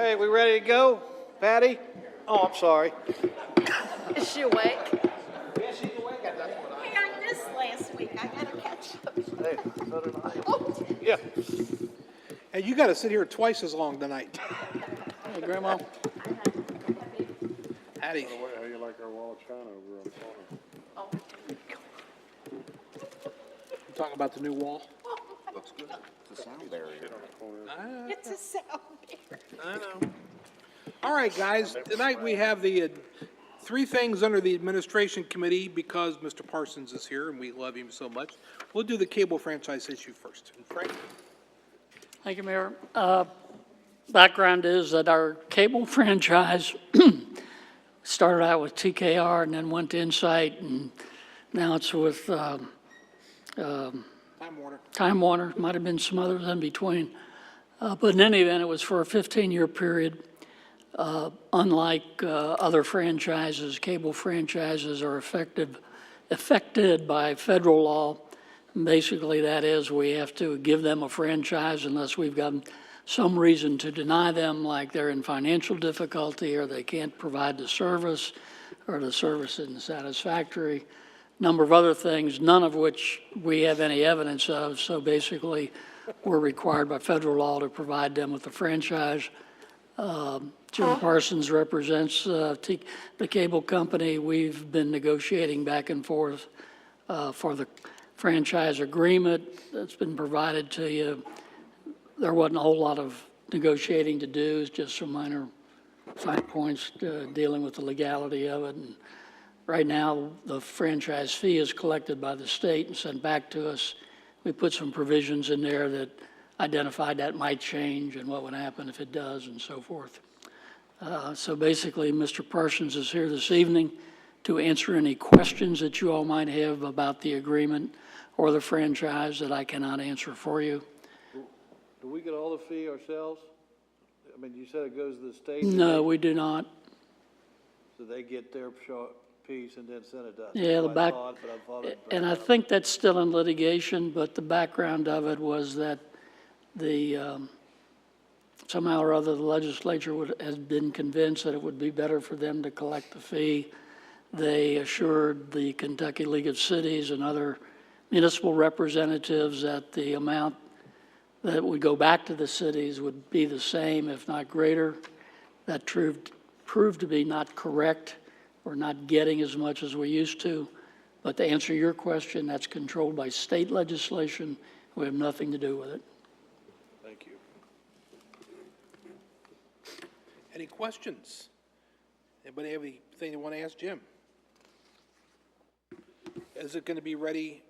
Hey, we ready to go? Patty? Oh, I'm sorry. Is she awake? Yeah, she's awake. That's what Hey, I missed last week. I gotta catch up. Hey, so did I. Oh, Yeah. Hey, you got to sit here twice as long tonight. Hey, Grandma. Hattie, How you like our wall of china over on the corner? oh. you talking about the new wall? Looks good. It's a sound barrier. It's a sound barrier. I know. All right, guys, tonight we have the three things under the administration committee because Mr. Parsons is here and we love him so much. We'll do the cable franchise issue first. And Frank? Thank you, Mayor. Background is that our cable franchise started out with TKR and then went to Insight, and now it's with Time Warner. Time Warner. Might have been some others in between. But in any event, it was for a 15-year period. Unlike other franchises, cable franchises are affected by federal law. Basically, that is, we have to give them a franchise unless we've got some reason to deny them, like they're in financial difficulty or they can't provide the service or the service isn't satisfactory. Number of other things, none of which we have any evidence of. So basically, we're required by federal law to provide them with a franchise. Jim Parsons represents the cable company. We've been negotiating back and forth for the franchise agreement that's been provided to you. There wasn't a whole lot of negotiating to do, it's just some minor fine points dealing with the legality of it. And right now, the franchise fee is collected by the state and sent back to us. We put some provisions in there that identified that might change and what would happen if it does and so forth. So basically, Mr. Parsons is here this evening to answer any questions that you all might have about the agreement or the franchise that I cannot answer for you. Do we get all the fee ourselves? I mean, you said it goes to the state? No, we do not. So they get their piece and then send it to us? Yeah, the That's what I back, thought, but I thought it- and I think that's still in litigation, but the background of it was that somehow or other, the legislature has been convinced that it would be better for them to collect the fee. They assured the Kentucky League of Cities and other municipal representatives that the amount that would go back to the cities would be the same, if not greater. That proved to be not correct. We're not getting as much as we used to. But to answer your question, that's controlled by state legislation. We have nothing to do with it. Thank you. Any questions? Anybody have anything they want to ask Jim? Is it going to be ready?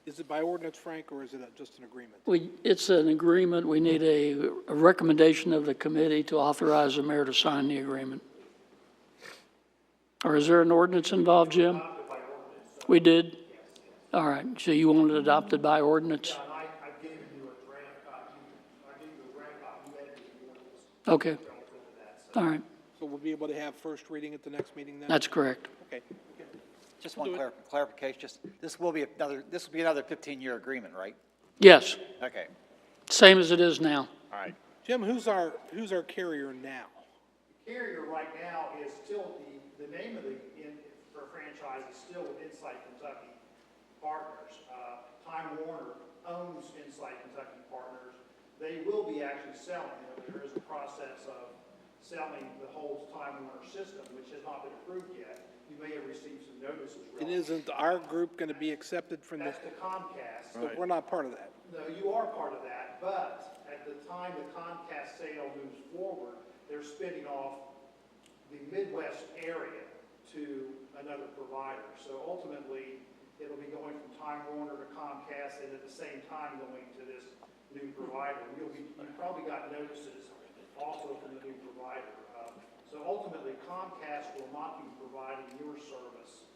Is it by ordinance, Frank, or is it just an agreement? It's an agreement. We need a recommendation of the committee to authorize the mayor to sign the agreement. Or is there an ordinance involved, Jim? We did? All right, so you want it adopted by ordinance? I've given you a draft copy. I gave you a draft copy, you edited the ordinance. Okay, all right, So we'll be able to have first reading at the next meeting then? that's correct. Okay. Just one clarification, this will be another 15-year agreement, right? Yes, Okay, same as it is now. all right. Jim, who's our carrier now? Carrier right now is still, the name of for franchise is still with Insight Kentucky Partners. Time Warner owns Insight Kentucky Partners. They will be actually selling, there is a process of selling the whole Time Warner system, which has not been approved yet. You may have received some notices. And isn't our group going to be accepted from the, That's the Comcast. so we're not part of that? No, you are part of that, but at the time the Comcast sale moves forward, they're spinning off the Midwest area to another provider. So ultimately, it'll be going from Time Warner to Comcast and at the same time going to this new provider. You probably got notices also from the new provider. So ultimately, Comcast will not be providing your service.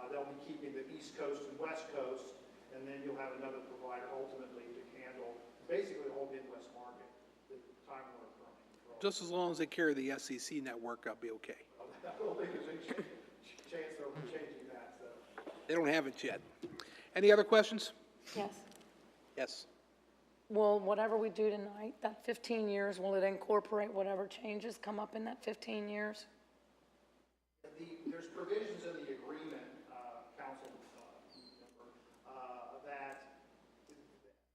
They'll be keeping the East Coast and West Coast, and then you'll have another provider ultimately to handle basically the whole Midwest market, the Time Warner currently controls. Just as long as they carry the SEC network, I'll be okay. I don't think there's any chance they'll be changing that, so. They don't have it yet. Any other questions? Yes. Yes. will whatever we do tonight, that 15 years, will it incorporate whatever changes come up in that 15 years? There's provisions in the agreement, council member, that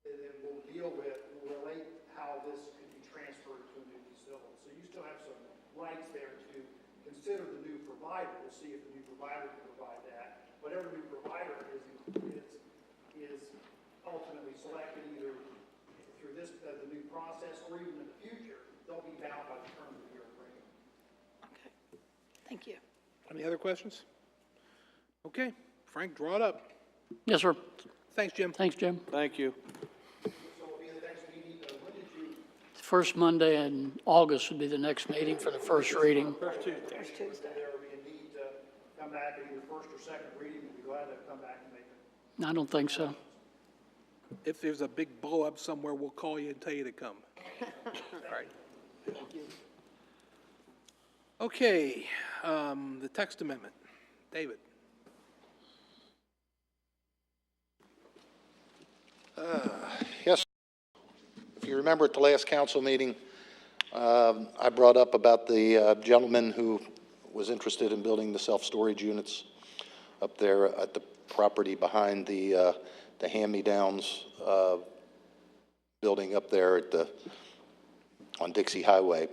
it will will relate how this can be transferred to a new facility. So you still have some rights there to consider the new provider, to see if the new provider can provide that. Whatever new provider is ultimately selected either through this, the new process, or even in the future, they'll be bound by the terms of your agreement. Okay, thank you. Any other questions? Okay, Frank, draw it up. Yes, sir. Thanks, Jim. Thanks, Jim. Thank you. So it'll be the next meeting, when did you? First Monday in August would be the next meeting for the first reading. First Tuesday. There will be a need to come back at either first or second reading, we'll be glad to come back and make it. I don't think so. If there's a big blow up somewhere, we'll call you and tell you to come. All right. Okay, the text amendment. David. Yes, if you remember at the last council meeting, I brought up about the gentleman who was interested in building the self-storage units up there at the property behind the hand-me-downs building up there at on Dixie Highway.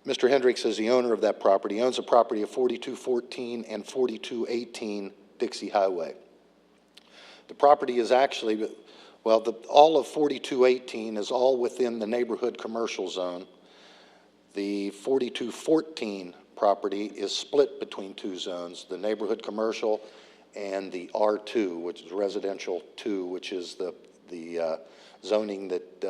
Mr. Hendricks is the owner of that property. He owns a property of 4214 and 4218 Dixie Highway. The property is actually, well, all of 4218 is all within the neighborhood commercial zone. The 4214 property is split between two zones, the neighborhood commercial and the R2, which is residential 2, which is the zoning that,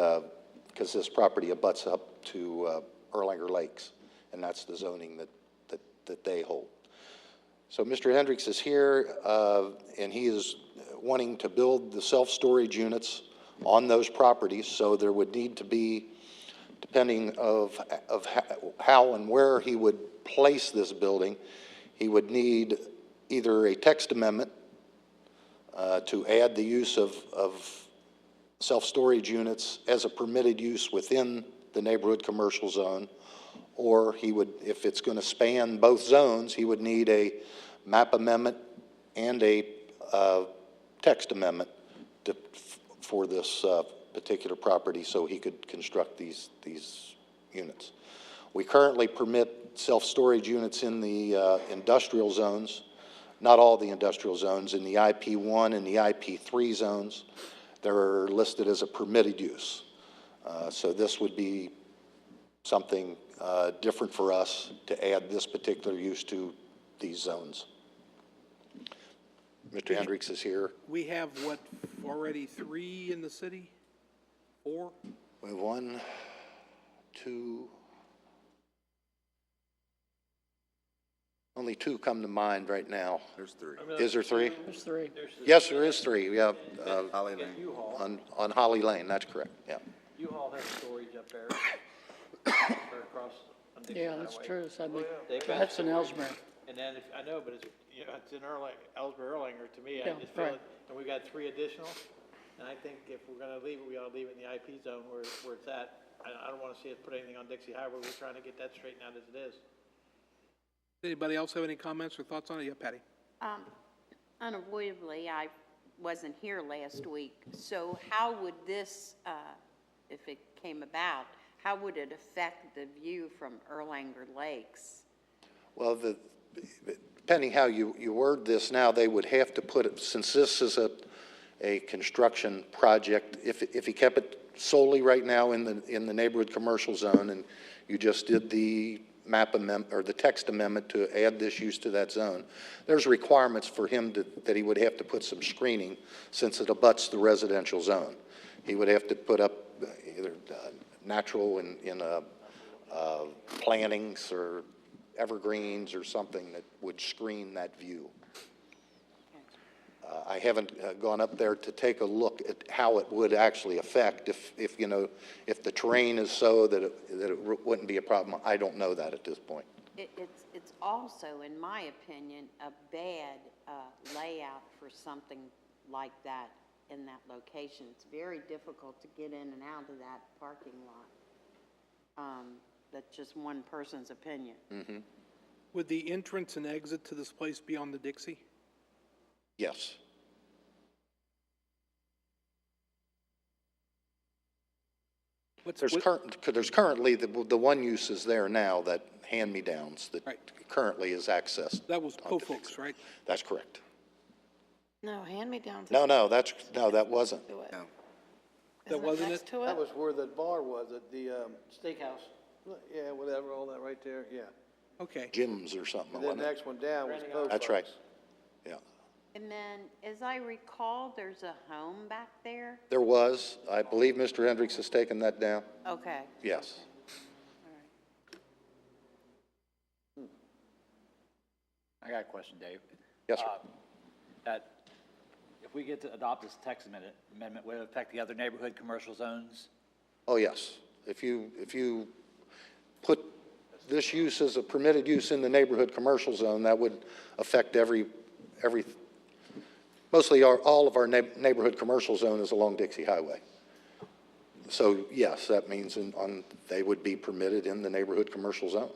because this property abuts up to Erlanger Lakes, and that's the zoning that they hold. So Mr. Hendricks is here, and he is wanting to build the self-storage units on those properties, so there would need to be, depending of how and where he would place this building, he would need either a text amendment to add the use of self-storage units as a permitted use within the neighborhood commercial zone, or he would, if it's going to span both zones, he would need a map amendment and a text amendment for this particular property so he could construct these units. We currently permit self-storage units in the industrial zones, not all the industrial zones, in the IP1 and the IP3 zones. They're listed as a permitted use. So this would be something different for us to add this particular use to these zones. Mr. Hendricks is here. We have, what, already 3 in the city? 4? We have 1, 2, only 2 come to mind right now. There's 3. Is there 3? There's 3. Yes, there is 3. We have Holly Lane. on Holly Lane, that's correct, yeah. U-Haul has storage up there, or across on Dixie Yeah, that's Highway. true. So They've got that's in storage. Ellesmere. And then, I know, but it's, you know, it's in Ellsbury, Erlanger, to me, I Yeah, just feel right. it, and we've got 3 additional, and I think if we're gonna leave it, we ought to leave it in the IP zone where it's at. I don't wanna see us put anything on Dixie Highway, we're trying to get that straightened out as it is. Anybody else have any comments or thoughts on it? Yeah, Patty. Unavoidably, I wasn't here last week, so how would this, if it came about, how would it affect the view from Erlanger Lakes? Well, depending how you word this now, they would have to put it, since this is a construction project, if he kept it solely right now in the neighborhood commercial zone, and you just did the map amendment, or the text amendment to add this use to that zone, there's requirements for him that he would have to put some screening, since it abuts the residential zone. He would have to put up either natural in plantings or evergreens or something that would screen that view. I haven't gone up there to take a look at how it would actually affect if you know, if the terrain is so that it wouldn't be a problem. I don't know that at this point. It's also, in my opinion, a bad layout for something like that in that location. It's very difficult to get in and out of that parking lot. That's just one person's opinion. Would the entrance and exit to this place be on the Dixie? Yes. There's currently, the one use is there now, that hand-me-downs, that Right. currently is accessed. That was onto Pofok's, Dixie. right? That's correct. No, hand-me-downs. No, that wasn't. To it. That Isn't it wasn't next it? to That it? was where the bar was, at the steakhouse. Yeah, whatever, all that right there, yeah. Okay. Gyms or something, And then wasn't the it? next one down was Pope's. That's right. Yeah. And then, as I recall, there's a home back there? There was. I believe Mr. Hendricks has taken that down. Okay. Yes. I got a question, Dave. Yes, sir. That, if we get to adopt this text amendment, will it affect the other neighborhood commercial zones? Oh, yes. If you put this use as a permitted use in the neighborhood commercial zone, that would affect mostly all of our neighborhood commercial zone is along Dixie Highway. So, yes, that means they would be permitted in the neighborhood commercial zone.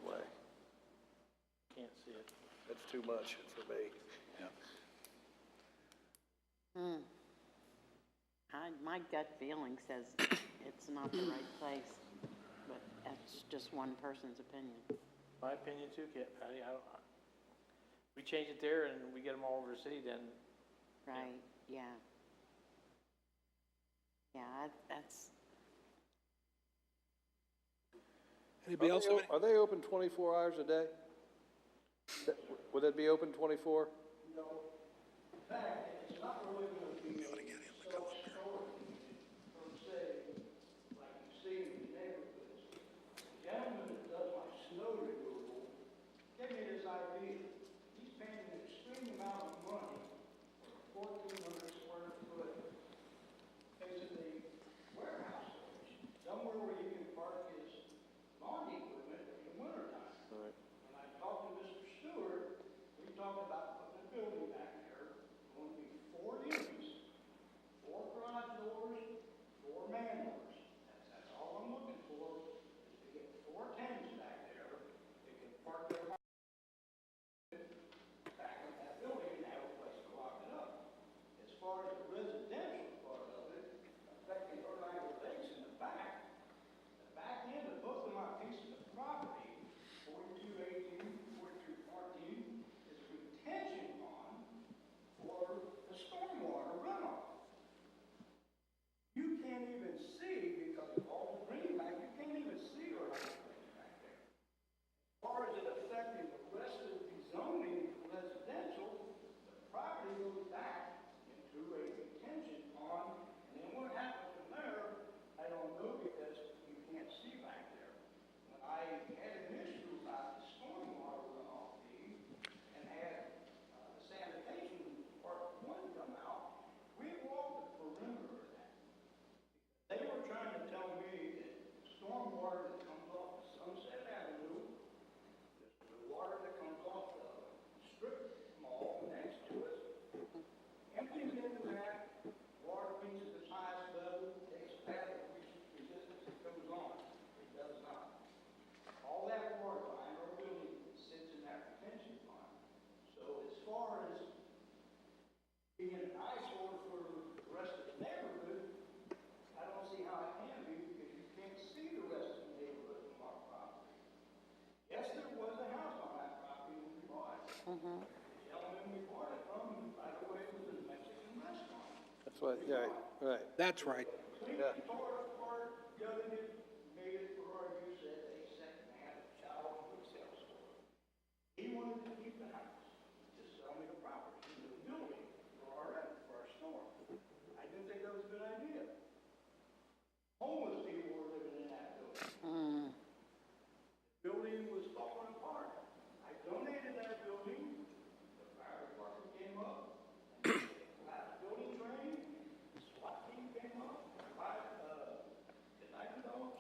Way. Can't see it. That's too much for me. My gut feeling says it's not the right place, but that's just one person's opinion. My opinion too, Kit, Patty, we change it there and we get them all over the city, then Right, yeah. Yeah, that's, Anybody else? have any- Are they open 24 hours a day? Would it be open 24? Gentleman that does my snow removal gave me this idea. He's paying an extreme amount of money for 1,400 square foot, basically warehouse storage, somewhere where you can park his lawn equipment in the wintertime. When I talked to Mr. Stewart, we talked about putting a building back there, going to be 4 units, 4 garage doors, 4 man doors. That's all I'm looking for, is to get 4 tents back there. They can park their back in that building and have a place to lock it up. As far as the residential part of it, affecting Orlando Lakes in the back end of both of my pieces of property, 4218, 4214, is a retention pond for the stormwater runoff. You can't even see, because of all the green back, you can't even see Orlando Lakes back there. As far as it affecting the rest of the zoning residential, the property goes back into a retention pond, and then what happens from there, I don't know, because you can't see back there. When I had an issue about the stormwater runoff fee and had the sanitation part one come out, we walked the perimeter of that. They were trying to tell me that stormwater that comes off of Sunset Avenue, the water that comes off the strip mall next to it, empties into that, water reaches its highest level, takes a path of resistance, it goes on. It does not. All that water line or building sits in that retention pond. So as far as being an eyesore for the rest of the neighborhood, I don't see how it can be, because you can't see the rest of the neighborhood from our property. Yes, there was a house on that property when we bought it. The gentleman we bought it from, by the way, was a Mexican restaurant. That's what, yeah, right. That's right. Yeah. Tore it apart, gutted it, made it for our use as a second-hand child retail store. He wanted to keep the house, to sell me the property, the building for our store. I didn't think that was a good idea. Homeless people were living in that building. Building was falling apart. I donated that building, the fire department came up, and the building drained, the SWAT team came up, the night developed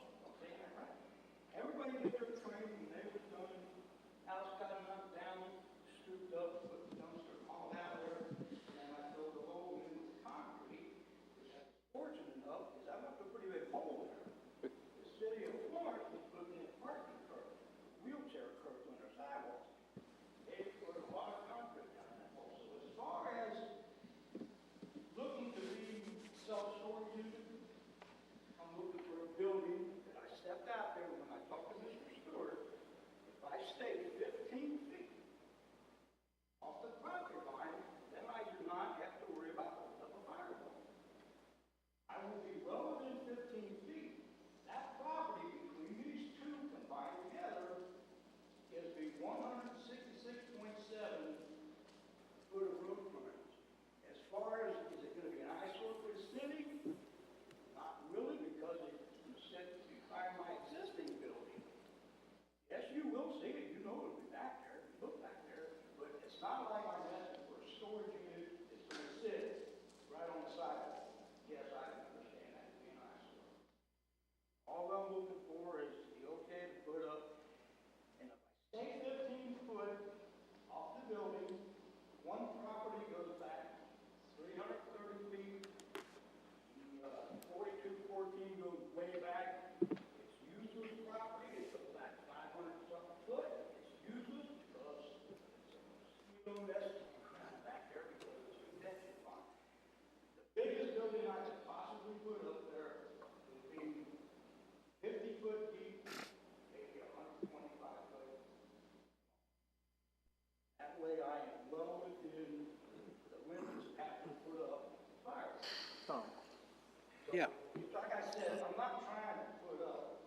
Yeah. Like I said, I'm not trying to put up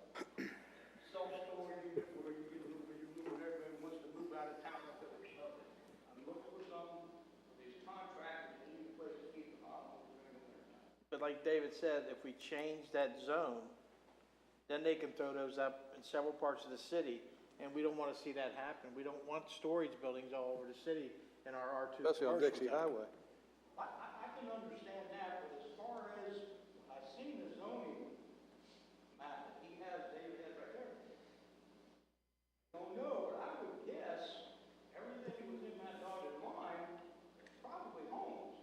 self-storage unit where you get, where you move, and everybody wants to move out of town if there was something. I'm looking for something, with these contractors, that need a place to keep them out over the winter. But like David said, if we change that zone, then they can throw those up in several parts of the city, and we don't wanna see that happen. We don't want storage buildings all over the city in our R2 Especially on commercial Dixie zone. Highway. I can understand that, but as far as, I've seen the zoning map that he has, David has right there. Don't know, but I would guess everything within that dotted line is probably homes.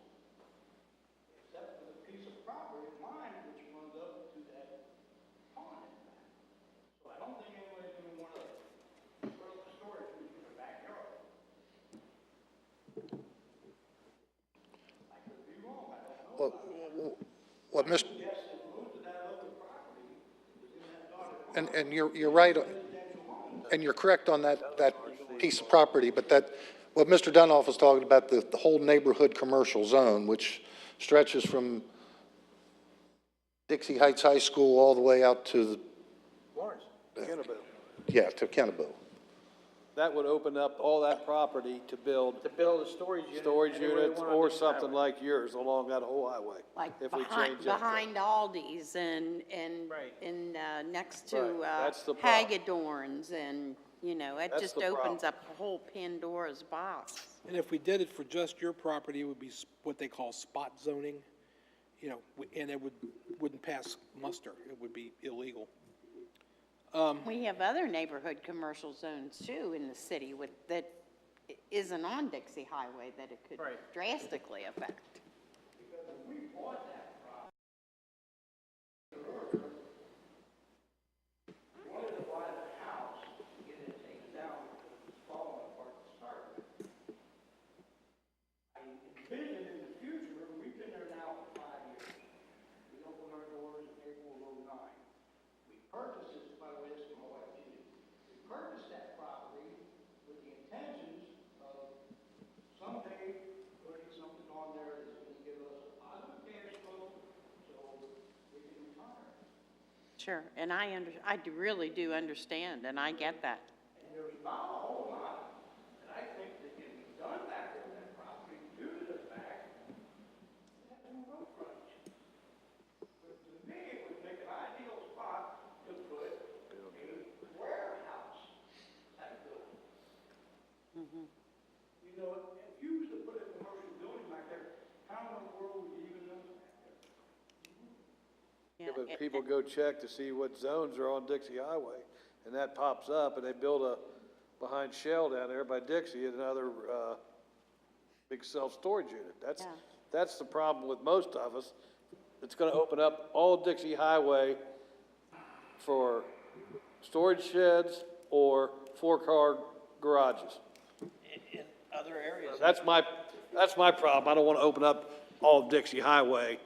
Except for the piece of property of mine which runs up to that pond in the back. So I don't think anybody's gonna wanna put up a storage unit in their backyard. I could be wrong, I don't know. What Mr. And you're right, and you're correct on that piece of property, but what Mr. Dunoff was talking about, the whole neighborhood commercial zone, which stretches from Dixie Heights High School all the way out to, Lawrence, to Kennebunk. That would open up all that property to build to build a storage unit. storage anywhere we units want on or Dixie something Highway. like yours along that whole highway. Like if we behind, change that. behind Aldi's and, Right. next to, Right, that's the problem. Hagedorn's and, you know, it That's just the opens problem. up a whole Pandora's box. And if we did it for just your property, it would be what they call spot zoning, you know, and it wouldn't pass muster. It would be illegal. We have other neighborhood commercial zones too in the city with, that isn't on Dixie Highway that it could Right. drastically affect. Because if we bought that property, we wanted to buy the house, get it taken down, because it's falling apart to start with. I envision in the future, we've been there now for 5 years. We opened our doors in April of '09. We purchased this, by the way, this is my wife, Judy. We purchased that property with the intentions of someday putting something on there that's gonna give us a positive cash flow, so we can retire. Sure, and I really do understand, and I get that. And there's not a whole lot that I think that can be done back there on that property due to the fact it has no road frontage. But to me, it would make an ideal spot to put a warehouse type building. You know, if you was to put a commercial building back there, how in the world would you even know that? Yeah, but people go check to see what zones are on Dixie Highway, and that pops up, and they build behind Shell down there by Dixie, another, big self-storage unit. Yeah. That's the problem with most of us. It's gonna open up all Dixie Highway for storage sheds or four-car garages. In other areas. That's my problem. I don't wanna open up all Dixie Highway.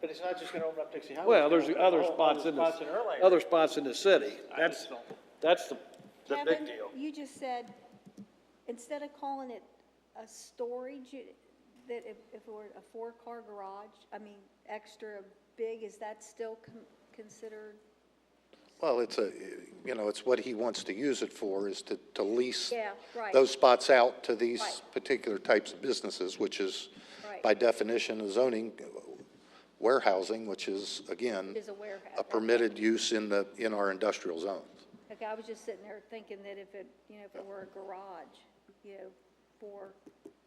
But it's not just gonna open up Dixie Highway. Well, it's there's gonna other open up spots all in the spots in the, Erlanger. other spots in the city. I just don't- That's the big Kevin, deal. you just said, instead of calling it a storage, that if it were a four-car garage, I mean, extra big, is that still considered? Well, it's it's what he wants to use it for, is to lease Yeah, right. those spots out to these Right. particular types of businesses, which is Right. by definition a zoning warehousing, which is, again, Is a warehouse. a permitted use in our industrial zones. Okay, I was just sitting there thinking that if it, if it were a garage, for,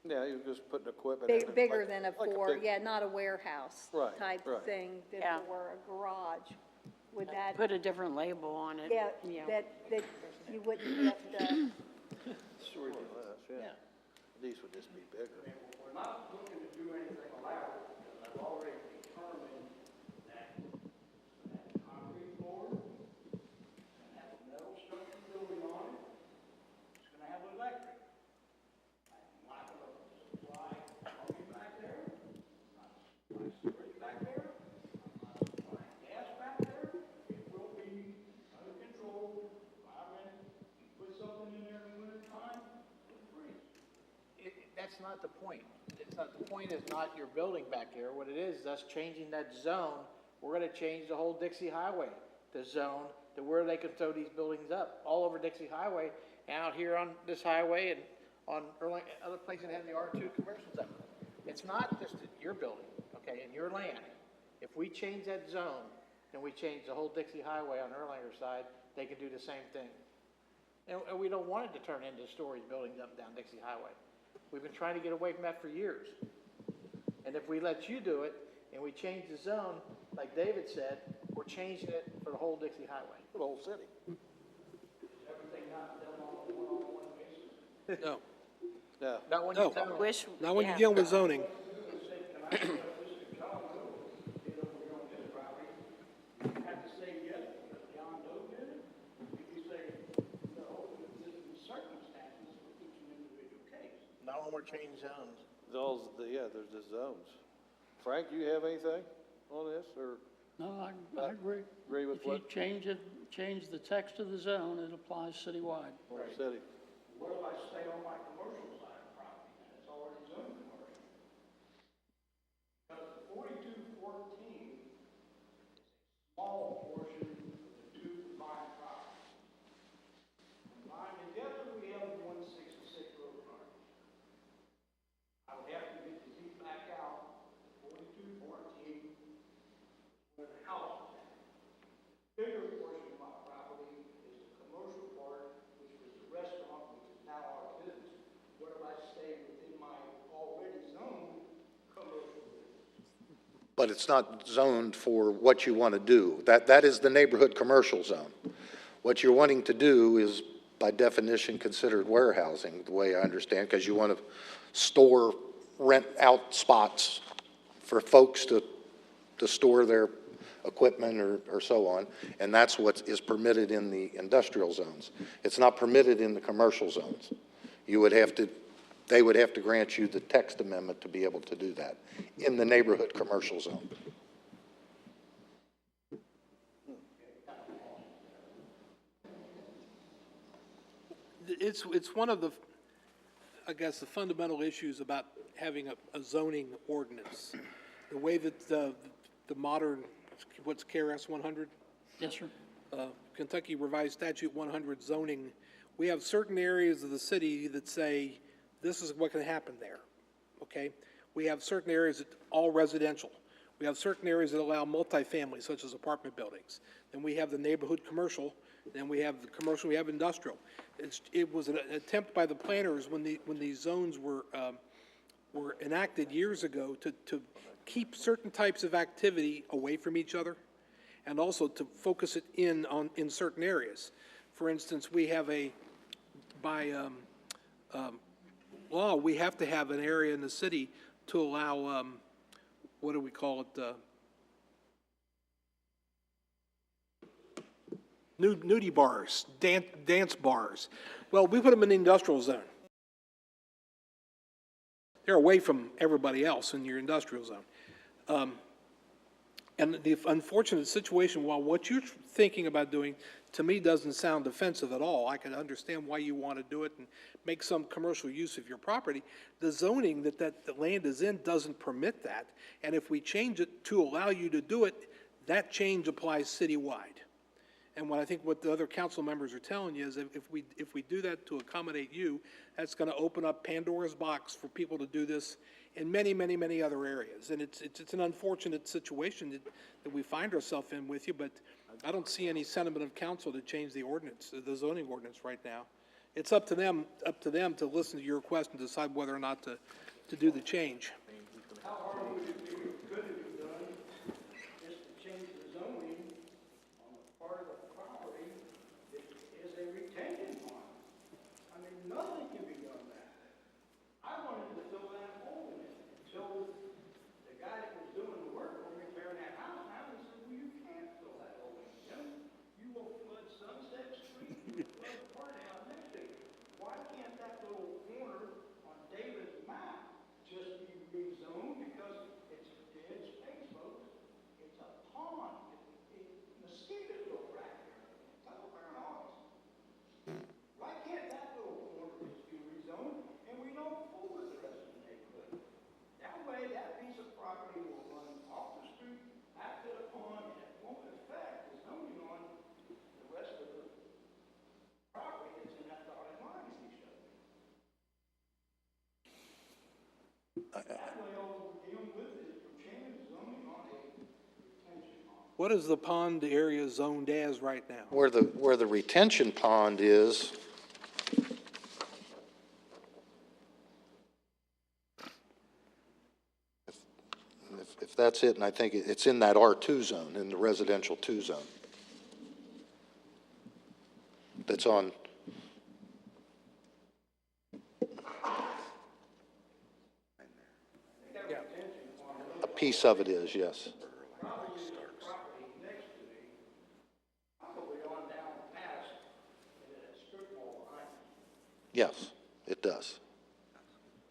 Yeah, you're just putting equipment in it. bigger like- than a like four, big- yeah, not a warehouse Right, type right. thing, that Yeah. if it were a garage, would that, Put a different label on it. yeah, that you wouldn't have to, Storage units, yeah. These would just be bigger. We're not looking to do anything elaborate, because I've already determined that concrete floor, and have a metal structure building on it, it's gonna have electric. I'm not gonna supply plumbing back there, I'm not supplying storage back there, I'm not supplying gas back there. It will be under control, environment, you put something in there in the winter time, it'll freeze. That's not the point. The point is not your building back there. What it is us changing that zone we're gonna change the whole Dixie Highway, the zone, to where they can throw these buildings up, all over Dixie Highway, and out here on this highway and on other places that have the R2 commercials up. It's not just your building, okay, and your land. If we change that zone, and we change the whole Dixie Highway on Erlanger side, they can do the same thing. And we don't want it to turn into storage buildings up and down Dixie Highway. We've been trying to get away from that for years. And if we let you do it, and we change the zone, like David said, we're changing it for the whole Dixie Highway. For the whole city. Everything not done on a one-on-one basis. No, Yeah. Not when No. you zone. Wish, not when you're yeah. dealing with zoning. Can I ask Mr. John Doe, did over here on this property, you have to say yes because John Doe did it? If you say no, this is circumstances for each individual case. Not when we're changing zones. Yeah, there's the zones. Frank, you have anything on this, or No, I agree. agree with If you what change the text of the zone, it applies citywide. the city? What if I stay on my commercial side of the property and it's already zoned commercial? Because the 4214 is a small portion of the two combined properties. Combined together, we have 166 road frontage. I would have to get the deed back out, 4214, where the house is at. Bigger portion of my property is the commercial part, which was the restaurant, which is now our business. Where do I stay within my already zoned commercial business? But it's not zoned for what you want to do. That is the neighborhood commercial zone. What you're wanting to do is, by definition, considered warehousing, the way I understand, because you want to store, rent out spots for folks to store their equipment or so on, and that's what is permitted in the industrial zones. It's not permitted in the commercial zones. You would have to, they would have to grant you the text amendment to be able to do that in the neighborhood commercial zone. It's one of the, I guess, the fundamental issues about having a zoning ordinance. The way that the modern, what's KRS 100? Yes, sir. Kentucky Revised Statute 100 zoning, we have certain areas of the city that say, this is what can happen there, okay? We have certain areas that all residential. We have certain areas that allow multifamily, such as apartment buildings. Then we have the neighborhood commercial, then we have the commercial, we have industrial. It was an attempt by the planners when these zones were enacted years ago to keep certain types of activity away from each other, and also to focus it in certain areas. For instance, we have by law, we have to have an area in the city to allow, what do we call it, nudie bars, dance bars. Well, we put them in the industrial zone. They're away from everybody else in your industrial zone. And the unfortunate situation, while what you're thinking about doing, to me, doesn't sound offensive at all. I can understand why you want to do it and make some commercial use of your property. The zoning that the land is in doesn't permit that. And if we change it to allow you to do it, that change applies citywide. And what I think what the other council members are telling you is if we do that to accommodate you, that's going to open up Pandora's box for people to do this in many, many, many other areas. And it's an unfortunate situation that we find ourselves in with you, but I don't see any sentiment of council to change the ordinance, the zoning ordinance right now. It's up to them to listen to your request and decide whether or not to do the change. How hard would it be, could it be done, just to change the zoning on the part of the property that is a retention pond? I mean, nothing can be done that. I wanted to fill that hole in it until the guy that was doing the work for me tearing that house down, he said, well, you can't fill that hole in, Jim. You will flood Sunset Street, you will flood the part out next to you. Why can't that little corner on David's map just be What is the pond area zoned as right now? Where the retention pond is, if that's it, and I think it's in that R2 zone, in the residential 2 zone. That's on, a piece of it is, yes. Probably on down past, and then a strip mall behind it. Yes, it does.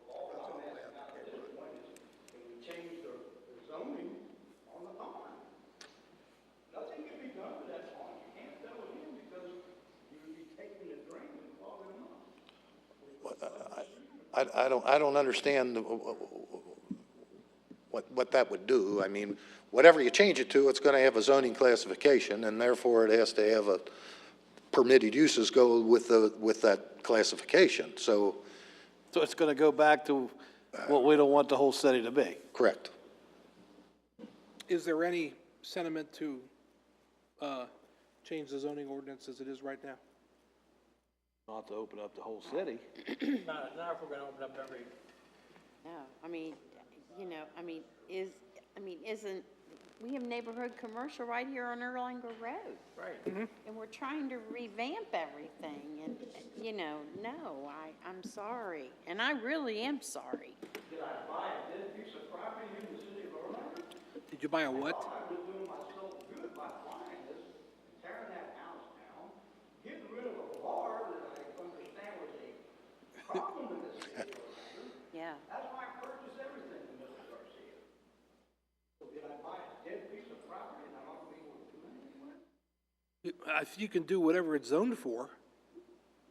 All I'm asking out at this point is, can we change the zoning on the pond? Nothing can be done with that pond. You can't fill it in because you would be taking the drain and clogging them up. I don't understand what that would do. I mean, whatever you change it to, it's going to have a zoning classification, and therefore it has to have a permitted uses go with that classification. So, So it's gonna go back to what we don't want the whole city to be. correct. Is there any sentiment to change the zoning ordinance as it is right now? Not to open up the whole city. Not if we're gonna open up every. No, I mean, isn't, we have neighborhood commercial right here on Erlanger Road. Right. And we're trying to revamp everything and, no, I'm sorry. And I really am sorry. Did I buy a dead piece of property in the city of Orlando? Did you buy a what? I was doing myself good by buying this, tearing that house down, getting rid of a bar that I understand was a problem in the city of Orlando. Yeah. That's why I purchased everything from Mr. Garcia. So did I buy a dead piece of property and I'm not gonna be able to do anything with it? You can do whatever it's zoned for,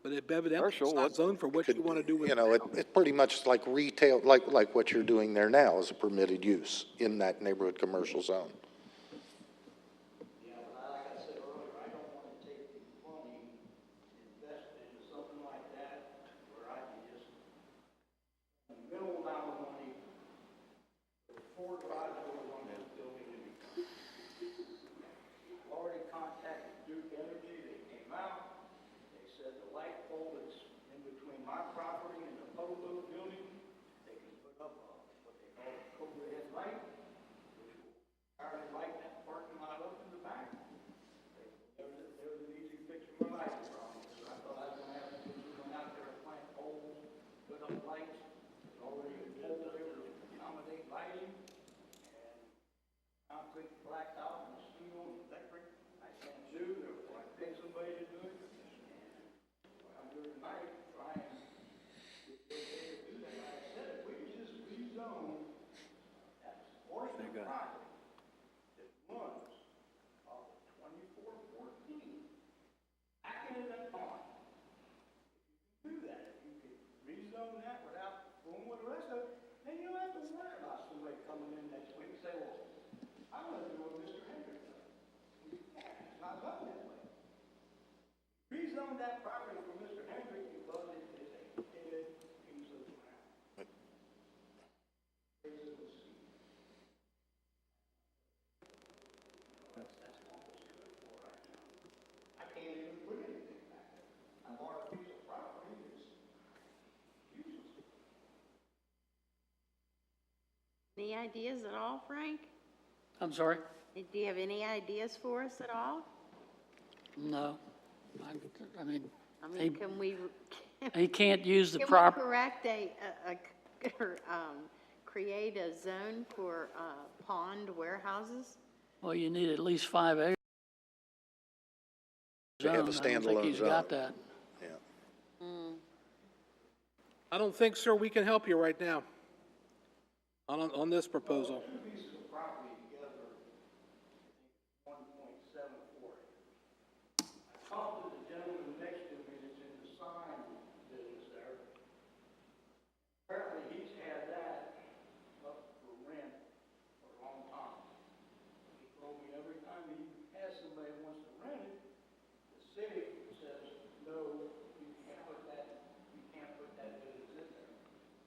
but evidently Commercial, it's not what- zoned for what you want to do with it. It's pretty much like retail, like what you're doing there now is a permitted use in that neighborhood commercial zone. Yeah, but like I said earlier, I don't wanna take the money, invest it into something like that where I can just minimal amount of money, put 4 garage doors on this building and I've already contacted Duke Energy, they came out, they said the light pole that's in between my property and the Polo building, they can put up what they call a overhead light, which will entirely light that parking lot up in the back. There was an easy fix for my lighting problem, because I thought I was gonna have to do something out there, plant poles, put up lights, there's already a pole there to accommodate lighting, and concrete blacktop and steel and electric. I can't do, therefore I pay somebody to do it, and what I'm doing tonight, trying to get the okay to do that. Like I said, if we could just rezone that portion of property that runs off of 2414 back into that pond. If you can do that, if you could rezone that without going with the rest of it, then you don't have to worry about somebody coming in next week and say, well, I want to do what Mr. Hendrick does. You can't, it's not done that way. Rezone that property for Mr. Hendrick because it is a dead piece of ground. Raises the seed. That's almost good for right now. I can't even put anything back there. I bought a piece of property that's useless. Any ideas at all, Frank? I'm sorry? Do you have any ideas for us at all? No. I mean, I mean, He- can we, he can't use the can we prop, correct or, create a zone for, pond warehouses? well, you need at least 5 acres. To have a Zone. I don't think standalone he's zone. got that. Yeah. I don't think, sir, we can help you right now on this proposal. Two pieces of property together, I think 1.74 acres. I talked to the gentleman next to me that's in the sign business there. Apparently, he's had that up for rent for a long time. He told me every time he has somebody who wants to rent it, the city says, no, you can't put that business in there.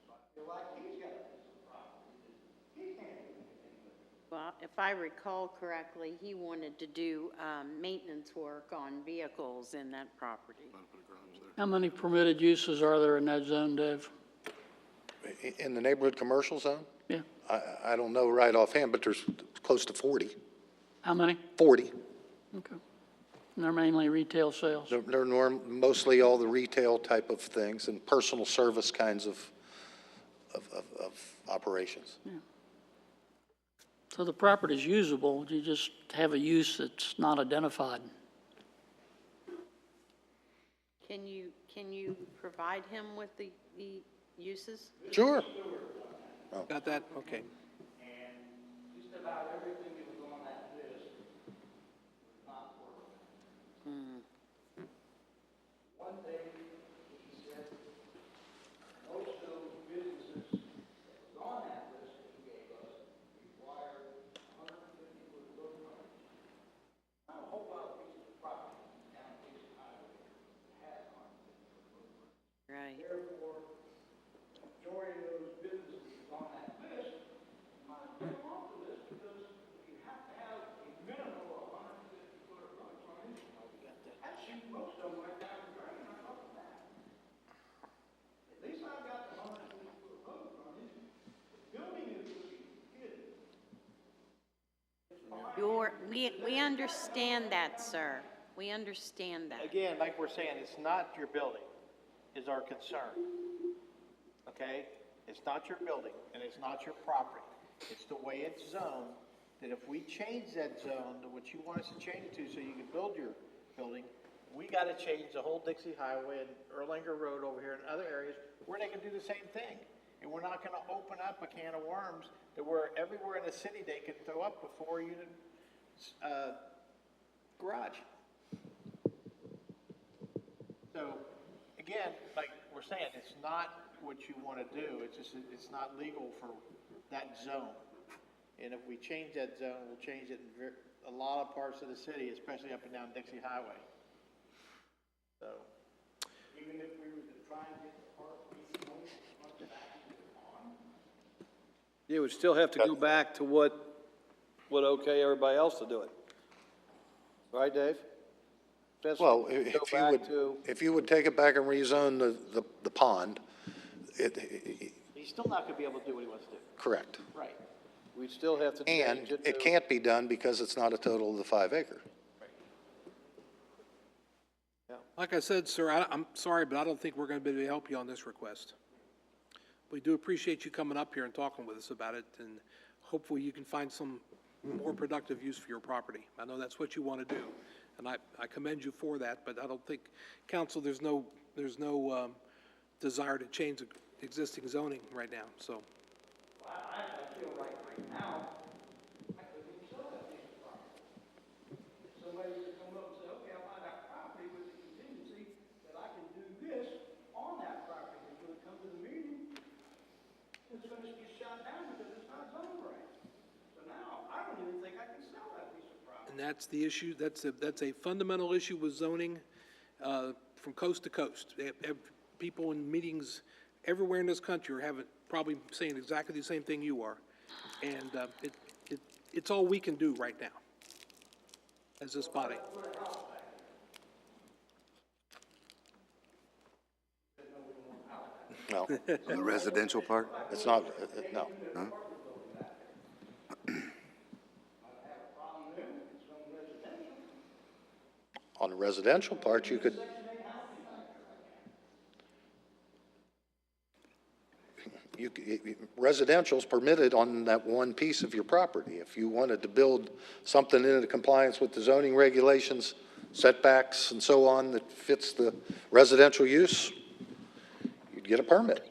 So I feel like he's got a piece of property that he can't do anything with. Well, if I recall correctly, he wanted to do maintenance work on vehicles in that property. How many permitted uses are there in that zone, Dave? In the neighborhood commercial zone? Yeah. I don't know right offhand, but there's close to 40. How many? 40. Okay. And they're mainly retail sales? They're mostly all the retail type of things and personal service kinds of operations. So the property's usable, you just have a use that's not identified. Can you provide him with the uses? Sure. Got that? Okay. And just about everything that was on that list was not working. One day, he said, most of those businesses that was on that list that he gave us required 150-foot road frontage. Not a whole lot of pieces of property down Dixie Highway had 150-foot road frontage. Right. Therefore, the majority of those businesses on that list might get off the list because you have to have a minimum of 150-foot of road frontage. Actually, most of them right down the drain, I thought of that. At least I've got the 150-foot road frontage. The building is hidden. We understand that, sir. We understand that. Again, like we're saying, it's not your building is our concern. Okay? It's not your building and it's not your property. It's the way it's zoned, that if we change that zone to what you want us to change it to so you can build your building, we gotta change the whole Dixie Highway and Erlanger Road over here and other areas where they can do the same thing. And we're not gonna open up a can of worms that we're everywhere in the city they can throw up a 4-unit, garage. So, again, like we're saying, it's not what you want to do. It's just, it's not legal for that zone. And if we change that zone, we'll change it in a lot of parts of the city, especially up and down Dixie Highway. So, Even if we were to try and get the park rezoned back to the pond, You would still have to go back to what would okay everybody else to do it. Right, Dave? That's- Well, go back to- if you would take it back and rezone the pond, he's still not going to be able to do what he wants to do. correct. Right. We'd still have to And change it it to- can't be done because it's not a total of the 5 acre. Like I said, sir, I'm sorry, but I don't think we're going to be able to help you on this request. We do appreciate you coming up here and talking with us about it, and hopefully you can find some more productive use for your property. I know that's what you want to do, and I commend you for that, but I don't think, council, there's no desire to change the existing zoning right now, so. well, I feel like right now, I couldn't even sell that piece of property. If somebody was to come up and say, okay, I'll buy that property with the contingency that I can do this on that property, it's gonna come to the meeting, it's gonna get shot down because it's not zoned right. So now, I don't even think I can sell that piece of property. And that's the issue, that's a fundamental issue with zoning, from coast to coast. People in meetings everywhere in this country are probably saying exactly the same thing you are. And, it's all we can do right now, as this body. No, On the residential part? it's not, no. On the residential part, you could, residential's permitted on that one piece of your property. If you wanted to build something into compliance with the zoning regulations, setbacks and so on that fits the residential use, you'd get a permit.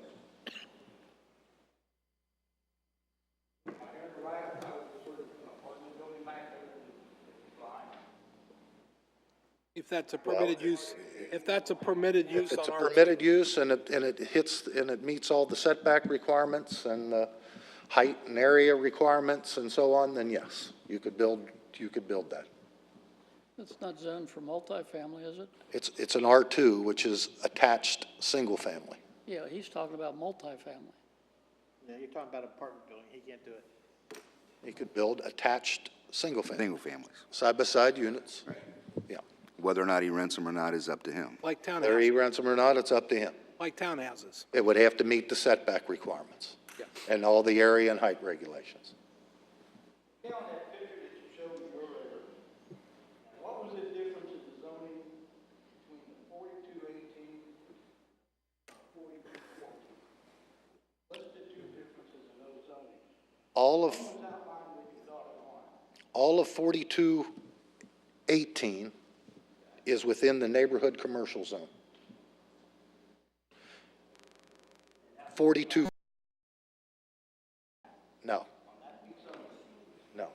If that's a permitted use, if that's a permitted use It's a on our. permitted use and it meets all the setback requirements and the height and area requirements and so on, then yes, you could build that. It's not zoned for multifamily, is it? It's an R2, which is attached, single family. Yeah, he's talking about multifamily. Yeah, you're talking about an apartment building, he can't do it. He could build attached single-family, Single families. side-by-side units. Yeah. Whether or not he rents them or not is up to him. Like Whether he townhouses, rents them or not, it's up to him. like townhouses. It would have to meet the setback requirements and all the area and height regulations. On that picture that you showed me earlier, what was the difference in the zoning between the 4218 and 4214? What's the two differences in those zonings? All of, What was outlined when you thought it on? all of 4218 is within the neighborhood commercial zone. 42, no. No.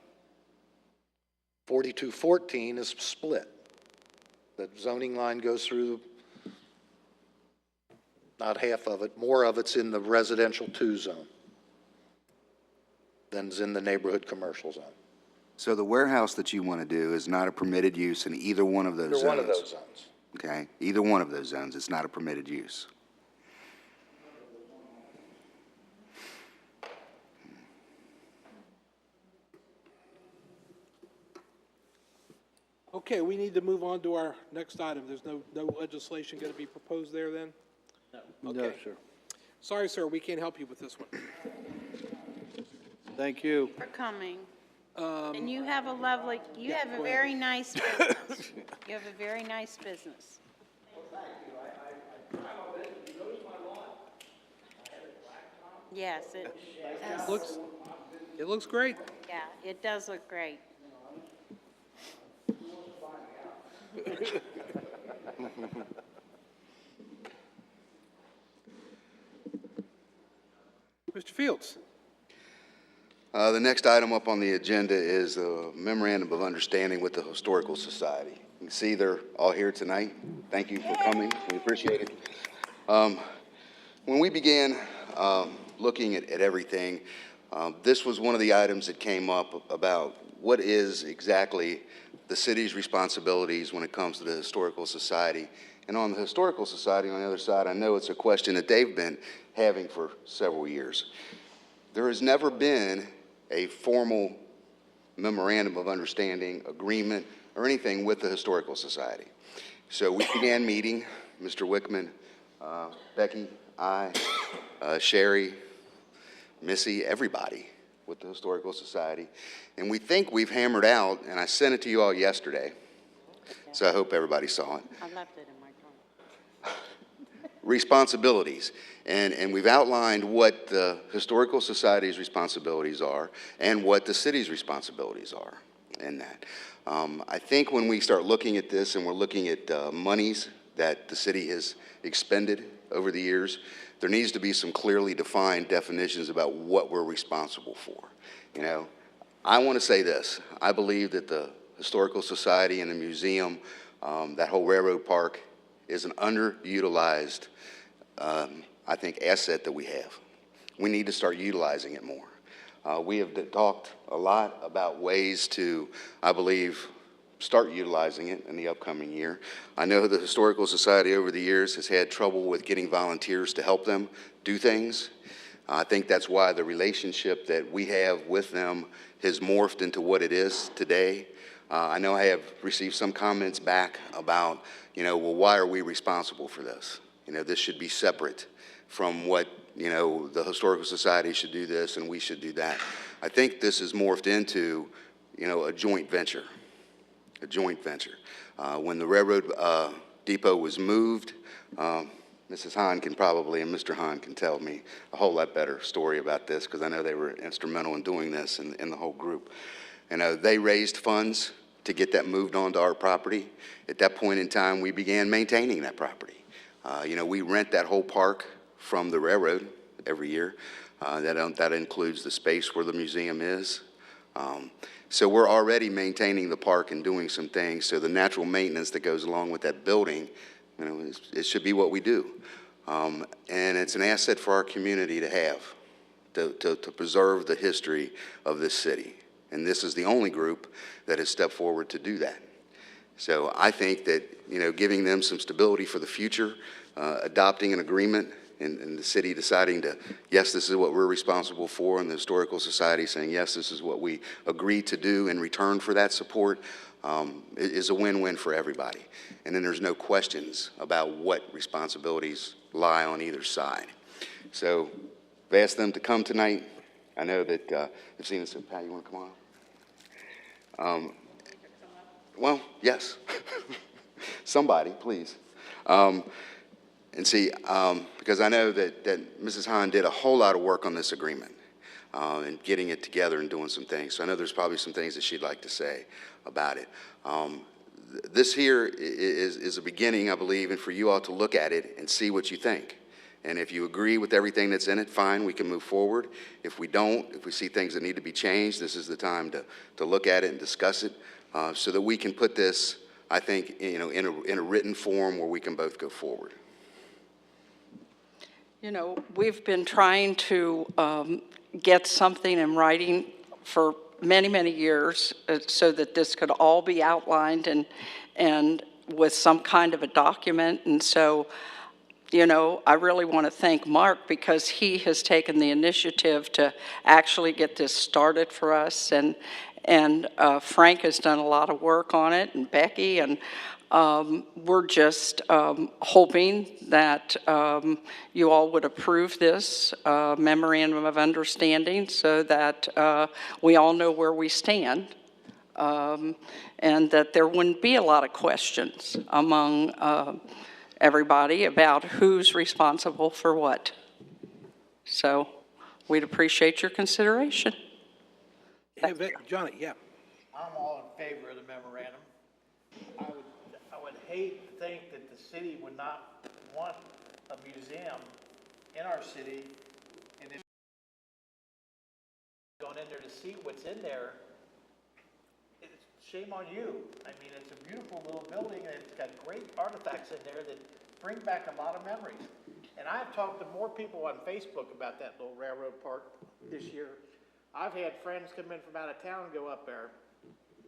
4214 is split. The zoning line goes through, not half of it, more of it's in the residential 2 zone than is in the neighborhood commercial zone. So the warehouse that you want to do is not a permitted use in either one of those zones? Either one of those zones. Okay, either one of those zones, it's not a permitted use. Okay, we need to move on to our next item. There's no legislation going to be proposed there then? No, Okay. sir. Sorry, sir, we can't help you with this one. Thank you. For coming. And you have a lovely, you have a very nice business. You have a very nice business. Yes, it does. It looks great. Yeah, it does look great. Mr. Fields? The next item up on the agenda is a memorandum of understanding with the Historical Society. You can see they're all here tonight. Thank you for coming. We appreciate it. When we began looking at everything, this was one of the items that came up about what is exactly the city's responsibilities when it comes to the Historical Society. And on the Historical Society, on the other side, I know it's a question that they've been having for several years. There has never been a formal memorandum of understanding, agreement, or anything with the Historical Society. So we began meeting, Mr. Wickman, Becky, I, Sherry, Missy, everybody with the Historical Society. And we think we've hammered out, and I sent it to you all yesterday, so I hope everybody saw it, I left it in my drawer. responsibilities. And we've outlined what the Historical Society's responsibilities are and what the city's responsibilities are in that. I think when we start looking at this and we're looking at monies that the city has expended over the years, there needs to be some clearly defined definitions about what we're responsible for. You know, I want to say this. I believe that the Historical Society and the museum, that whole railroad park, is an underutilized, I think, asset that we have. We need to start utilizing it more. We have talked a lot about ways to, I believe, start utilizing it in the upcoming year. I know the Historical Society over the years has had trouble with getting volunteers to help them do things. I think that's why the relationship that we have with them has morphed into what it is today. I know I have received some comments back about, well, why are we responsible for this? This should be separate from what, the Historical Society should do this and we should do that. I think this has morphed into, a joint venture. A joint venture. When the railroad depot was moved, Mrs. Hahn can probably, and Mr. Hahn can tell me a whole lot better story about this because I know they were instrumental in doing this in the whole group. They raised funds to get that moved onto our property. At that point in time, we began maintaining that property. We rent that whole park from the railroad every year. That includes the space where the museum is. So we're already maintaining the park and doing some things. So the natural maintenance that goes along with that building, it should be what we do. And it's an asset for our community to have, to preserve the history of this city. And this is the only group that has stepped forward to do that. So I think that, giving them some stability for the future, adopting an agreement and the city deciding to, yes, this is what we're responsible for, and the Historical Society saying, yes, this is what we agreed to do in return for that support, is a win-win for everybody. And then there's no questions about what responsibilities lie on either side. So I've asked them to come tonight. I know that, I've seen this, Pat, you want to come on? Well, yes. Somebody, please. And see, because I know that Mrs. Hahn did a whole lot of work on this agreement and getting it together and doing some things. So I know there's probably some things that she'd like to say about it. This here is a beginning, I believe, and for you all to look at it and see what you think. And if you agree with everything that's in it, fine, we can move forward. If we don't, if we see things that need to be changed, this is the time to look at it and discuss it so that we can put this, I think, you know, in a written form where we can both go forward. You know, we've been trying to get something in writing for many, many years so that this could all be outlined and with some kind of a document. And so, you know, I really want to thank Mark because he has taken the initiative to actually get this started for us. And Frank has done a lot of work on it, and Becky, and we're just hoping that you all would approve this memorandum of understanding so that we all know where we stand and that there wouldn't be a lot of questions among everybody about who's responsible for what. So we'd appreciate your consideration. Hey, Johnny, yeah. I'm all in favor of the memorandum. I would hate to think that the city would not want a museum in our city, and if going in there to see what's in there, it's shame on you. I mean, it's a beautiful little building, and it's got great artifacts in there that bring back a lot of memories. And I've talked to more people on Facebook about that little railroad park this year. I've had friends come in from out of town and go up there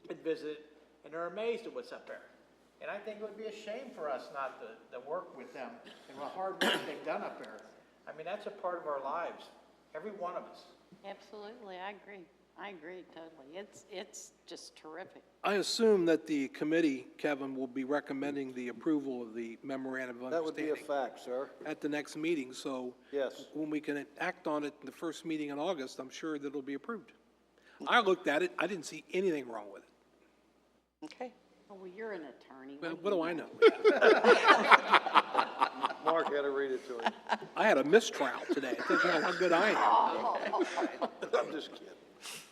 and visit, and they're amazed at what's up there. And I think it would be a shame for us not to work with them and the hard work they've done up there. I mean, that's a part of our lives, every one of us. Absolutely, I agree. I agree totally. It's just terrific. I assume that the committee, Kevin, will be recommending the approval of the memorandum of That would be a understanding fact, sir. at the next meeting, so Yes. when we can act on it in the first meeting in August, I'm sure that it'll be approved. I looked at it, I didn't see anything wrong with it. Okay. Oh, well, you're an attorney. Well, what do I know? Mark had to read it to him. I had a mistrial today. It doesn't know how good I am. I'm just kidding.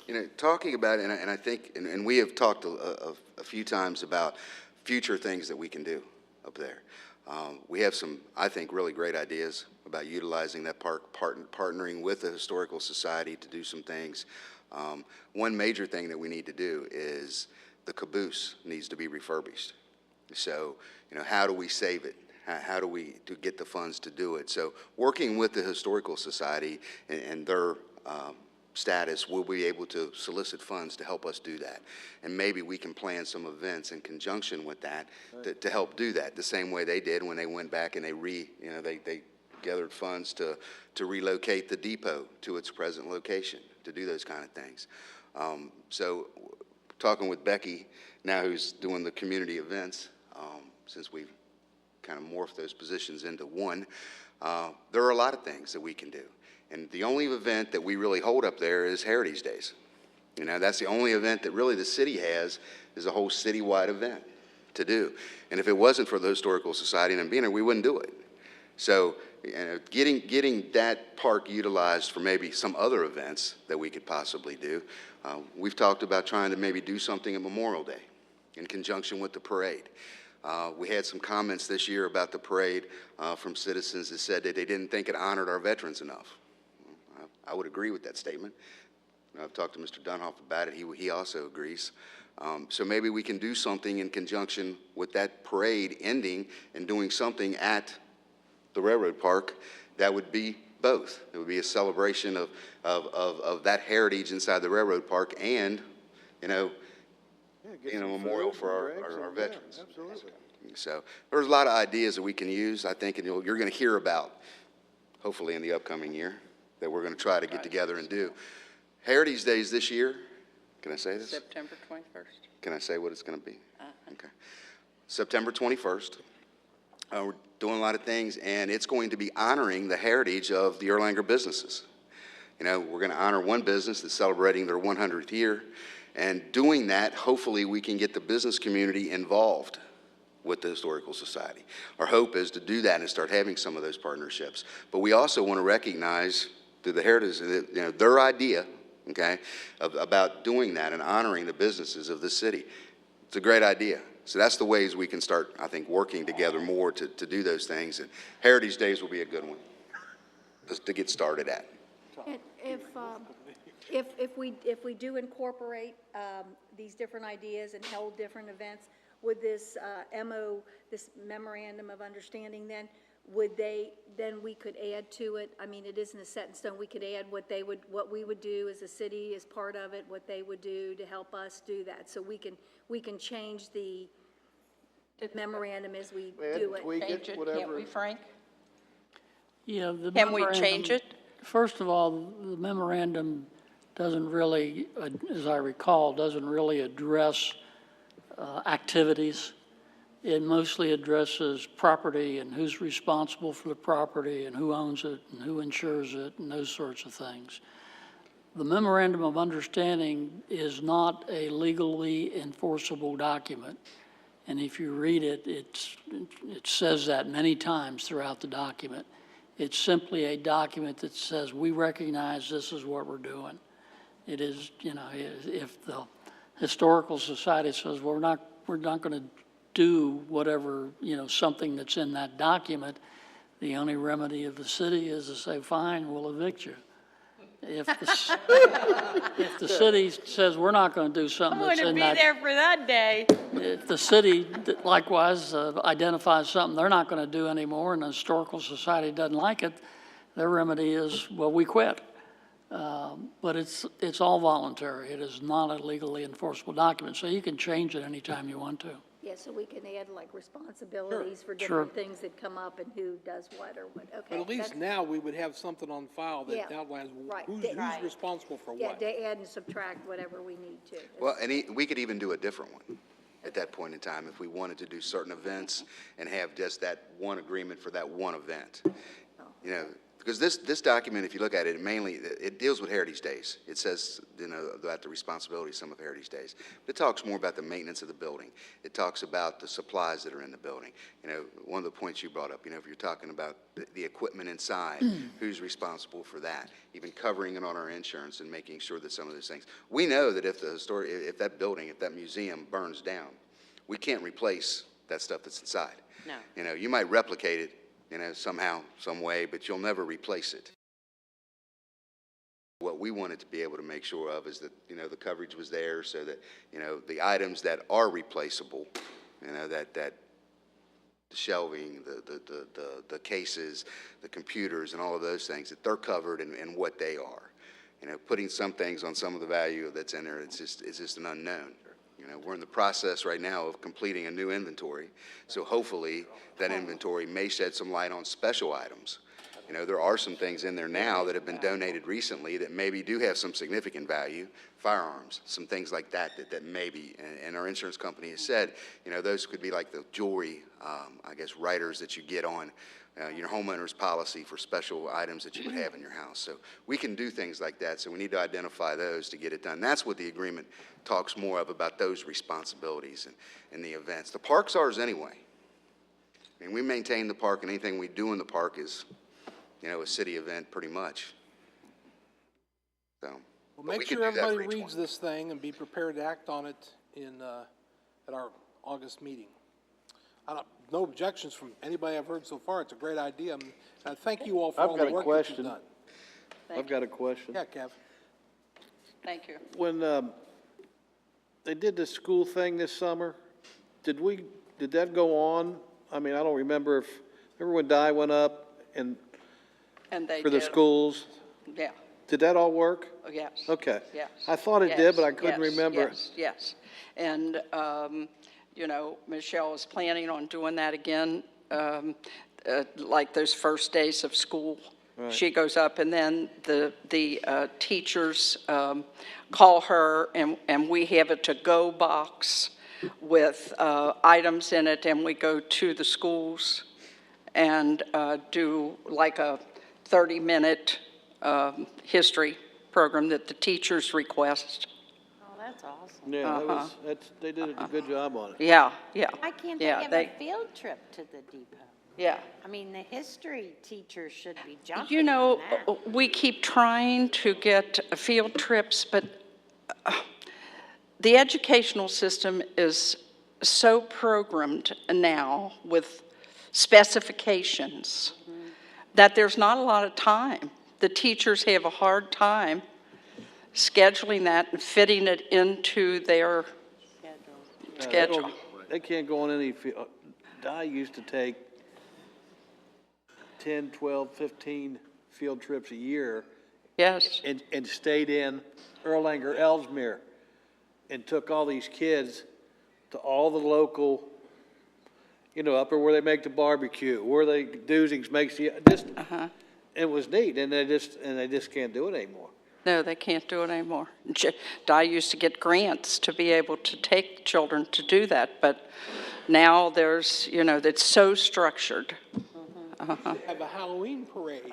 You know, talking about it, and I think, and we have talked a few times about future things that we can do up there. We have some, I think, really great ideas about utilizing that park, partnering with the Historical Society to do some things. One major thing that we need to do is the caboose needs to be refurbished. So, you know, how do we save it? How do we get the funds to do it? So working with the Historical Society and their status, we'll be able to solicit funds to help us do that. And maybe we can plan some events in conjunction with that to help do that, the same way they did when they went back and they gathered funds to relocate the depot to its present location, to do those kind of things. So talking with Becky now, who's doing the community events, since we've kind of morphed those positions into one, there are a lot of things that we can do. And the only event that we really hold up there is Heritage Days. You know, that's the only event that really the city has, is a whole citywide event to do. And if it wasn't for the Historical Society and them being there, we wouldn't do it. So, you know, getting that park utilized for maybe some other events that we could possibly do. We've talked about trying to maybe do something at Memorial Day in conjunction with the parade. We had some comments this year about the parade from citizens that said that they didn't think it honored our veterans enough. I would agree with that statement. I've talked to Mr. Dunhoff about it. He also agrees. So maybe we can do something in conjunction with that parade ending and doing something at the railroad park that would be both. It would be a celebration of that heritage inside the railroad park and, you know, a memorial for our veterans. Yeah, absolutely. So there's a lot of ideas that we can use, I think, and you're going to hear about hopefully in the upcoming year, that we're going to try to get together and do. Heritage Days this year, can I say this? September 21st. Can I say what it's going to be? Okay. September 21st. We're doing a lot of things, and it's going to be honoring the heritage of the Erlanger businesses. You know, we're going to honor one business that's celebrating their 100th year, and doing that, hopefully we can get the business community involved with the Historical Society. Our hope is to do that and start having some of those partnerships. But we also want to recognize through the heritage, you know, their idea, okay, about doing that and honoring the businesses of the city. It's a great idea. So that's the ways we can start, I think, working together more to do those things. And Heritage Days will be a good one just to get started at. And if we do incorporate these different ideas and hold different events, would this this memorandum of understanding then, then we could add to it? I mean, it isn't a set in stone. We could add what we would do as a city as part of it, what they would do to help us do that. So we can change the memorandum as we do it. Change it, can't we, Frank? Yeah, the Can we memorandum- change it? First of all, the memorandum doesn't really, as I recall, doesn't really address activities. It mostly addresses property and who's responsible for the property and who owns it and who insures it and those sorts of things. The memorandum of understanding is not a legally enforceable document. And if you read it, it says that many times throughout the document. It's simply a document that says, we recognize this is what we're doing. It is, you know, if the Historical Society says, well, we're not going to do whatever, you know, something that's in that document, the only remedy of the city is to say, fine, we'll evict you. If the city says we're not going to do something that's in that. I'm going to be there for that day. If the city likewise identifies something they're not going to do anymore and the Historical Society doesn't like it, their remedy is, well, we quit. But it's all voluntary. It is not a legally enforceable document, so you can change it anytime you want to. Yeah, so we can add like responsibilities for Sure. different things that come up and who does what or what, okay. But at least that's- now we would have something on file that Yeah, outlines right. who's Right. responsible for Yeah, what. to add and subtract whatever we need to. Well, and we could even do a different one at that point in time if we wanted to do certain events and have just that one agreement for that one event. You know, because this document, if you look at it, it deals with Heritage Days. It says, you know, about the responsibility of some of Heritage Days. But it talks more about the maintenance of the building. It talks about the supplies that are in the building. You know, one of the points you brought up, you know, if you're talking about the equipment inside, who's responsible for that? Even covering it on our insurance and making sure that some of those things. We know that if that building, if that museum burns down, we can't replace that stuff that's inside. No. You know, you might replicate it, you know, somehow, some way, but you'll never replace it. What we wanted to be able to make sure of is that, you know, the coverage was there so that, you know, the items that are replaceable, you know, that the shelving, the cases, the computers and all of those things, that they're covered in what they are. You know, putting some things on some of the value that's in there, it's just an unknown. You know, we're in the process right now of completing a new inventory, so hopefully that inventory may shed some light on special items. You know, there are some things in there now that have been donated recently that maybe do have some significant value, firearms, some things like that maybe, and our insurance company has said, you know, those could be like the jewelry, I guess, riders that you get on your homeowner's policy for special items that you would have in your house. So we can do things like that, so we need to identify those to get it done. That's what the agreement talks more about those responsibilities and the events. The park's ours anyway. I mean, we maintain the park, and anything we do in the park is, you know, a city event pretty much. So. Well, but make we can sure do that for everybody each reads one. this thing and be prepared to act on it at our August meeting. No objections from anybody I've heard so far. It's a great idea. And I thank you all for I've all got the a work that question. you've done. I've got a question. Yeah, Kev. Thank you. When they did the school thing this summer, did that go on? I mean, I don't remember remember when Di went up and And they for the did. schools? Yeah, Did that all work? oh, yes. Okay. Yes. I thought it did, but I Yes, couldn't yes, remember. Yes. And, you know, Michelle is planning on doing that again, like those first days of school. She goes up, and then the teachers call her, and we have a to-go box with items in it, and we go to the schools and do like a 30-minute history program that the teachers request. Oh, that's awesome. Yeah, they did a good job on it. Yeah, yeah. Why can't they Yeah, have a field trip to the depot? Yeah. I mean, the history teachers should be jumping You on know, that. we keep trying to get field trips, but the educational system is so programmed now with specifications that there's not a lot of time. The teachers have a hard time scheduling that and fitting it into their schedule. They can't go on any field. Di used to take 10, 12, 15 field trips a year. Yes. And stayed in Erlanger, Ellesmere, and took all these kids to all the local, up where they make the barbecue, where they Dusings makes the, it was neat, and they just can't do it anymore. No, they can't do it anymore. Di used to get grants to be able to take children to do that, but now there's, it's so structured. Have a Halloween parade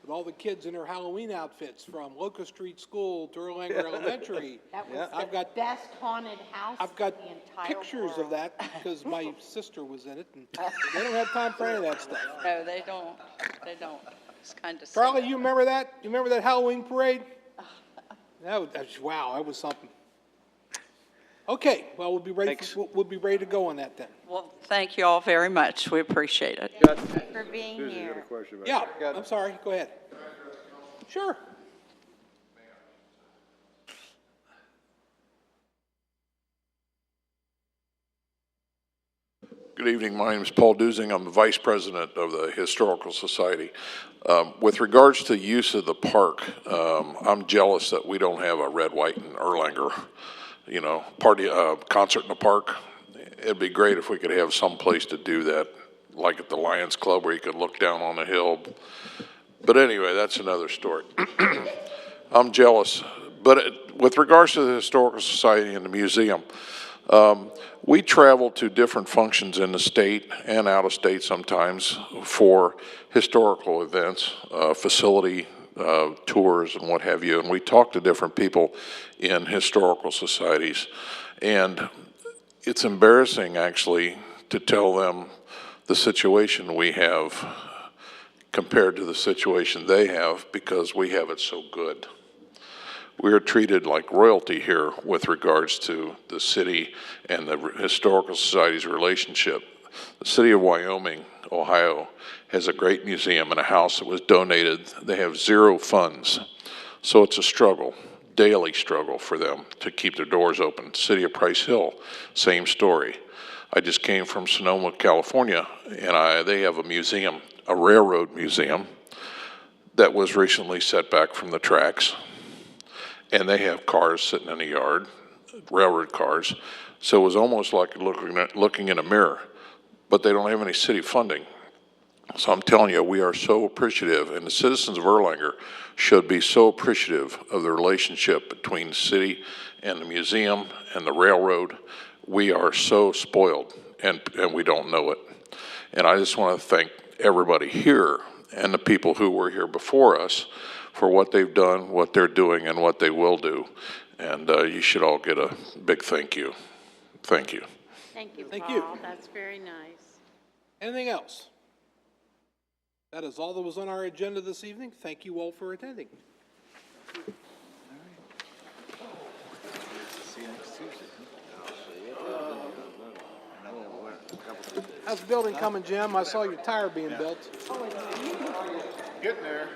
with all the kids in their Halloween outfits from Locust Street School to Erlanger Elementary. That was I've the got best haunted house I've got in the entire pictures of world. that because my sister was in it, and they don't have time for any of that stuff. No, they don't. They don't. It's kind of sad. Charlie, you remember that? You remember that Halloween parade? Wow, that was something. Okay, well, we'll be ready. We'll be ready to go on that then. Well, thank you all very much. We appreciate it. Thank you for being here. Yeah, I'm sorry. Go ahead. Sure. Good evening. My name is Paul Dusing. I'm the Vice President of the Historical Society. With regards to use of the park, I'm jealous that we don't have a red, white, and Erlanger, party, concert in the park. It'd be great if we could have some place to do that, like at the Lions Club where you could look down on the hill. But anyway, that's another story. I'm jealous. But with regards to the Historical Society and the museum, we travel to different functions in the state and out of state sometimes for historical events, facility tours and what have you, and we talk to different people in historical societies. And it's embarrassing, actually, to tell them the situation we have compared to the situation they have because we have it so good. We are treated like royalty here with regards to the city and the Historical Society's relationship. The city of Wyoming, Ohio, has a great museum and a house that was donated. They have zero funds. So it's a struggle, daily struggle for them to keep their doors open. City of Price Hill, same story. I just came from Sonoma, California, and they have a museum, a railroad museum, that was recently set back from the tracks. And they have cars sitting in the yard, railroad cars. So it was almost like looking in a mirror, but they don't have any city funding. So I'm telling you, we are so appreciative, and the citizens of Erlanger should be so appreciative of the relationship between the city and the museum and the railroad. We are so spoiled, and we don't know it. And I just want to thank everybody here and the people who were here before us for what they've done, what they're doing, and what they will do. And you should all get a big thank you. Thank you. Thank you, Thank Paul. you. That's very nice. Anything else? That is all that was on our agenda this evening. Thank you all for attending. How's the building coming, Jim? I saw your tire being built. Getting there.